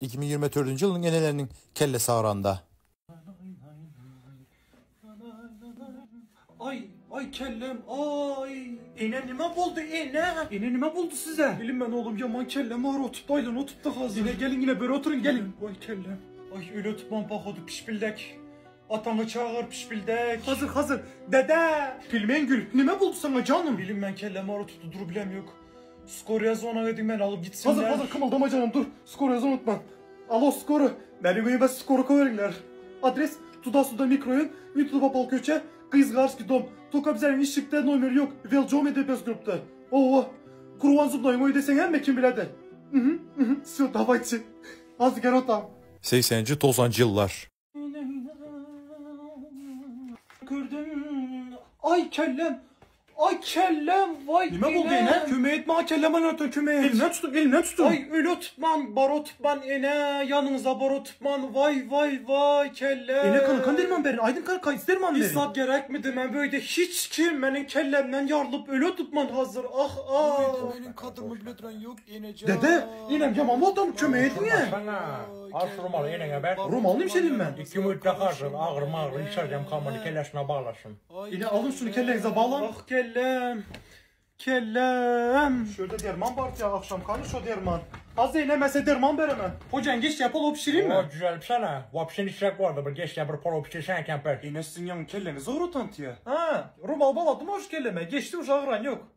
2024 yılın enelerinin kellesi ağranda. Ay kellem ay. İne nime buldu ine? İne nime buldu size? Bilin ben oğlum yaman kellem ağrı otup baylan otup da hazır. Yine gelin yine böyle oturun gelin. Ay kellem. Ay öyle tutmam bakadı pişbildek. Atanı çağır pişbildek. Hazır. Dede. Pilmengül nime buldu sana canım? Bilin ben kellem ağrı tuttu dur bilem yok. Skor yazı ona verdim ben alıp gitsinler. Hazır kımıldama canım dur. Skor yazı unutma. Alo skoru. Beni göğe bas skoru koyarlar. Adres Tudasu'da mikroyun. Ütülü Bapal Köçe. Kızgarski dom. Tokabzer'in işçikte numeri yok. Velcom edebiyat grupta. Oo. Kuruvan zublayım oyu desen hem kim bilader. Все, давайте. Az gerota. 80. 90. yıllar. Gördüm. Ay kellem vay. Nime buldu ene? Köme etme ha kellem anlatın köme et. Elimden tutun. Ay öyle tutman baro tutman ene yanınıza baro tutman vay kellem. Ene kan derman verin aydın kan isterman verin. İstat gerek mi demem böyle hiç kim benim kellemden yarılıp öyle tutman hazır Oyunun kadırmı biletren yok inece. Dede inem yaman oldum köme etme. Al şu rumalı yenene ver. Rumalıyım senin ben. 2 müddet yakarsın ağır mağır içereceğim kalmanı kellesine bağlasın. Yine alın şunu kellenize bağlan. Ah kellem. Şöyle derman var ya akşam kanı şu derman. Az eylemese derman veremem. Hocam geç yapalım o pişireyim mi? O güzel sana. Vapşin işlek vardı bir geç yapır polo pişirsen kemper. Yine sizin yanın kellenize uğratantıya. Ha, rumal baladım hoş kelleme. Geçti uşağıran yok.